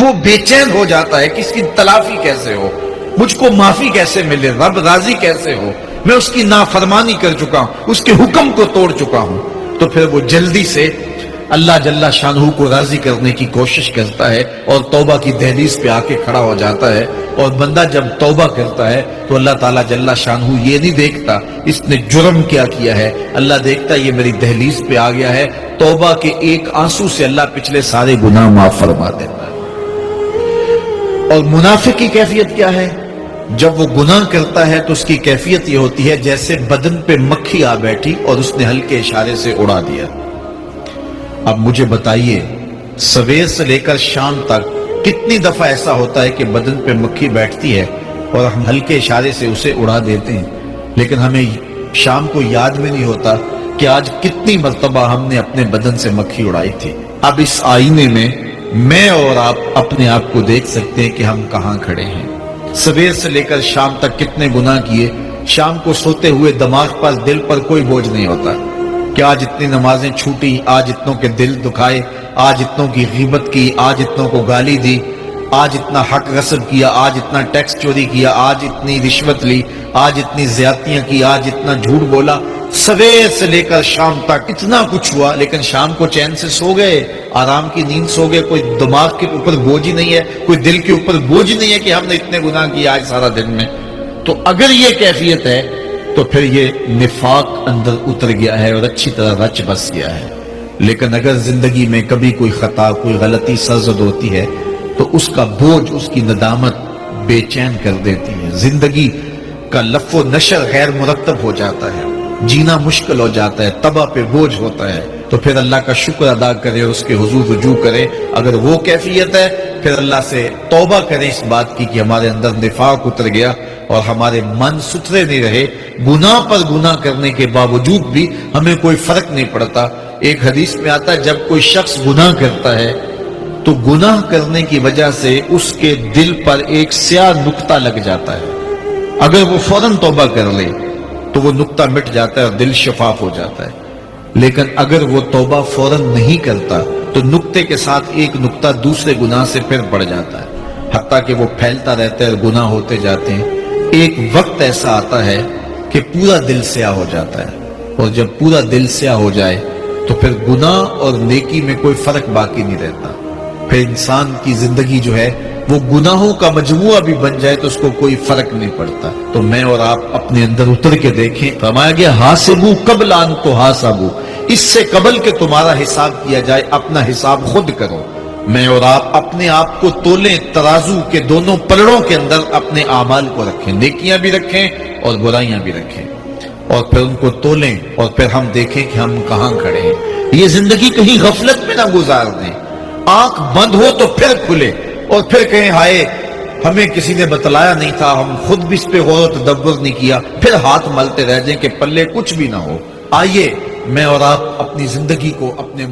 وہ بے چین ہو جاتا ہے کہ اس کی تلافی کیسے ہو، مجھ کو معافی کیسے ملے، رب راضی کیسے ہو، میں اس کی نافرمانی کر چکا ہوں، اس کے حکم کو توڑ چکا ہوں. تو پھر وہ جلدی سے اللہ جل شانہ کو راضی کرنے کی کوشش کرتا ہے اور توبہ کی دہلیز پہ آ کے کھڑا ہو جاتا ہے. اور بندہ جب توبہ کرتا ہے تو اللہ تعالیٰ جل شانہ یہ نہیں دیکھتا اس نے جرم کیا کیا ہے، اللہ دیکھتا یہ میری دہلیز پہ آ گیا ہے، توبہ کے ایک آنسو سے اللہ پچھلے سارے گناہ معاف فرما دیتا ہے. اور منافق کی کیفیت کیا ہے؟ جب وہ گناہ کرتا ہے تو اس کی کیفیت یہ ہوتی ہے جیسے بدن پہ مکھی آ بیٹھی اور اس نے ہلکے اشارے سے اڑا دیا. اب مجھے بتائیے سویر سے لے کر شام تک کتنی دفعہ ایسا ہوتا ہے کہ بدن پہ مکھی بیٹھتی ہے اور ہم ہلکے اشارے سے اسے اڑا دیتے ہیں، لیکن ہمیں شام کو یاد میں نہیں ہوتا کہ آج کتنی مرتبہ ہم نے اپنے بدن سے مکھی اڑائی تھی. اب اس آئینے میں اور آپ اپنے آپ کو دیکھ سکتے ہیں کہ ہم کہاں کھڑے ہیں. سویر سے لے کر شام تک کتنے گناہ کیے. شام کو سوتے ہوئے دماغ پر دل پر کوئی بوجھ نہیں ہوتا کہ آج اتنی نمازیں چھوٹی، آج اتنوں کے دل دکھائے، آج اتنوں کی غیبت کی، آج اتنوں کو گالی دی، آج اتنا حق غصب کیا، آج اتنا ٹیکس چوری کیا، آج اتنی رشوت لی، آج اتنی زیادتیاں کی، آج اتنا جھوٹ بولا. سویر سے لے کر شام تک اتنا کچھ ہوا، لیکن شام کو چین سے سو گئے، آرام کی نیند سو گئے. کوئی دماغ کے اوپر بوجھ ہی نہیں ہے، کوئی دل کے اوپر بوجھ نہیں ہے کہ ہم نے اتنے گناہ کیے آج سارا دن میں. تو اگر یہ کیفیت ہے تو پھر یہ نفاق اندر اتر گیا ہے اور اچھی طرح رچ بس گیا ہے. لیکن اگر زندگی میں کبھی کوئی خطا، کوئی غلطی سرزد ہوتی ہے تو اس کا بوجھ، اس کی ندامت بے چین کر دیتی ہے. زندگی کا لف و نشر غیر مرتب ہو جاتا ہے، جینا مشکل ہو جاتا ہے، تباہ پہ بوجھ ہوتا ہے. تو پھر اللہ کا شکر ادا کرے اور اس کے حضور رجوع کرے. اگر وہ کیفیت ہے پھر اللہ سے توبہ کریں اس بات کی کہ ہمارے اندر نفاق اتر گیا اور ہمارے من ستھرے نہیں رہے. گناہ پر گناہ کرنے کے باوجود بھی ہمیں کوئی فرق نہیں پڑتا. ایک حدیث میں آتا ہے جب کوئی شخص گناہ کرتا ہے تو گناہ کرنے کی وجہ سے اس کے دل پر ایک سیاہ نقطہ لگ جاتا ہے. اگر وہ فوراً توبہ کر لے تو وہ نقطہ مٹ جاتا ہے اور دل شفاف ہو جاتا ہے. لیکن اگر وہ توبہ فوراً نہیں کرتا تو نقطے کے ساتھ ایک نقطہ دوسرے گناہ سے پھر بڑھ جاتا ہے، حتیٰ کہ وہ پھیلتا رہتا ہے اور گناہ ہوتے جاتے ہیں. ایک وقت ایسا آتا ہے کہ پورا دل سیاہ ہو جاتا ہے، اور جب پورا دل سیاہ ہو جائے تو پھر گناہ اور نیکی میں کوئی فرق باقی نہیں رہتا. پھر انسان کی زندگی جو ہے وہ گناہوں کا مجموعہ بھی بن جائے تو اس کو کوئی فرق نہیں پڑتا. تو میں اور آپ اپنے اندر اتر کے دیکھیں. فرمایا گیا حاسبو قبل ان تحاسبو، اس سے قبل کہ تمہارا حساب کیا جائے اپنا حساب خود کرو. میں اور آپ اپنے آپ کو تولیں، ترازو کے دونوں پلڑوں کے اندر اپنے اعمال کو رکھیں، نیکیاں بھی رکھیں اور برائیاں بھی رکھیں، اور پھر ان کو تولیں اور پھر ہم دیکھیں کہ ہم کہاں کھڑے ہیں. یہ زندگی کہیں غفلت میں نہ گزار دیں. آنکھ بند ہو تو پھر کھلے اور پھر کہیں ہائے ہمیں کسی نے بتلایا نہیں تھا، ہم خود بھی اس پہ غور و تدبر نہیں کیا، پھر ہاتھ ملتے رہ جائیں کہ پلے کچھ بھی نہ ہو. آئیے میں اور آپ اپنی زندگی کو اپنے